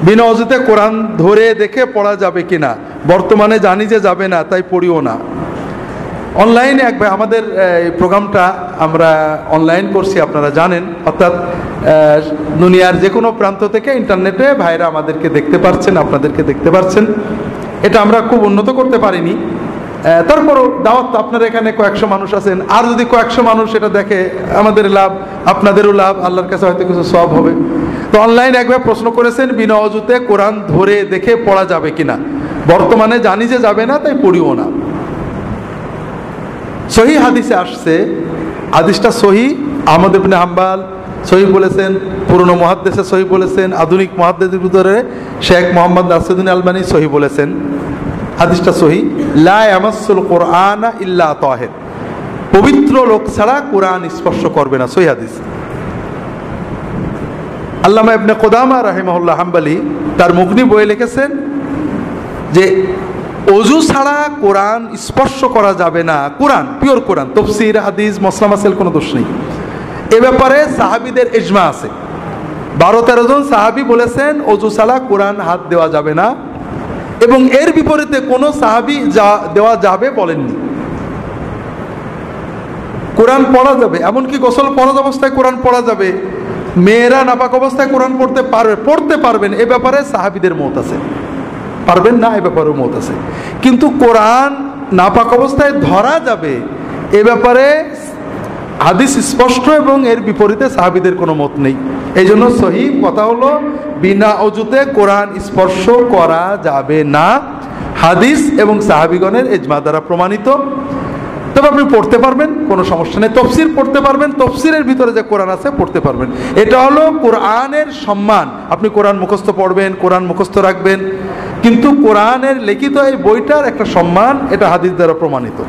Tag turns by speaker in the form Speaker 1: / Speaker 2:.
Speaker 1: বিনা অজুতে কোরআন ধরে দেখে পড়া যাবে কিনা? বর্তমানে জানি যে যাবে না, তাই পড়িও না। অনলাইনে একবার আমাদের এই প্রোগ্রামটা আমরা অনলাইন করছি, আপনারা জানেন, অর্থাৎ দুনিয়ার যে কোনো প্রান্ত থেকে ইন্টারনেটে ভাইরা আমাদেরকে দেখতে পাচ্ছেন, আপনাদেরকে দেখতে পাচ্ছেন। এটা আমরা খুব উন্নত করতে পারিনি, তারপরও দাওয়াত, আপনারা এখানে কয়েকশো মানুষ আছেন, আর যদি কয়েকশো মানুষ এটা দেখে আমাদের লাভ, আপনাদেরও লাভ, আল্লাহর কাছে হয়তো কিছু সওয়াব হবে। তো অনলাইনে একবার প্রশ্ন করেছেন বিনা অজুতে কোরআন ধরে দেখে পড়া যাবে কিনা? বর্তমানে জানি যে যাবে না, তাই পড়িও না। সহি হাদিসে আসছে, হাদিসটা সহি, আহমদ ইবনে হাম্বল সহি বলেছেন, পুরনো মুহাদ্দিসে সহি বলেছেন, আধুনিক মুহাদ্দিসের ভিতরে শেখ মোহাম্মদ নাসিরুদ্দিন আলবানী সহি বলেছেন। হাদিসটা সহি, লা ইয়ামাসসুল কুরআনা ইল্লা তাহির, পবিত্র লোক ছাড়া কোরআন স্পর্শ করবে না, সহি হাদিস। আল্লামা ইবনে কুদামা রাহিমাহুল্লাহ হাম্বলি তার মুগনি বইয়ে লিখেছেন যে অজু ছাড়া কোরআন স্পর্শ করা যাবে না। কোরআন, পিওর কোরআন, তফসির, হাদিস, মসলা মাসাইল কোনো দোষ নেই। এ ব্যাপারে সাহাবীদের ইজমা আছে। 12-13 জন সাহাবী বলেছেন অজু ছাড়া কোরআন হাত দেওয়া যাবে না, এবং এর বিপরীতে কোনো সাহাবী যা দেওয়া যাবে বলেননি। কোরআন পড়া যাবে, এমনকি গোসল ফরজ অবস্থায় কোরআন পড়া যাবে, মেয়েরা নাপাক অবস্থায় কোরআন পড়তে পারবেন, এ ব্যাপারে সাহাবীদের মত আছে। পারবেন না, এ ব্যাপারেও মত আছে। কিন্তু কোরআন নাপাক অবস্থায় ধরা যাবে, এ ব্যাপারে হাদিস স্পষ্ট এবং এর বিপরীতে সাহাবীদের কোনো মত নেই। এই জন্য সহি কথা হলো বিনা অজুতে কোরআন স্পর্শ করা যাবে না, হাদিস এবং সাহাবীগণের ইজমা দ্বারা প্রমাণিত। তবে আপনি পড়তে পারবেন, কোনো সমস্যা নেই। তফসির পড়তে পারবেন, তফসিরের ভিতরে যে কোরআন আছে পড়তে পারবেন। এটা হলো কোরআনের সম্মান। আপনি কোরআন মুখস্থ পড়বেন, কোরআন মুখস্থ রাখবেন, কিন্তু কোরআনের লিখিত এই বইটার একটা সম্মান, এটা হাদিস দ্বারা প্রমাণিত।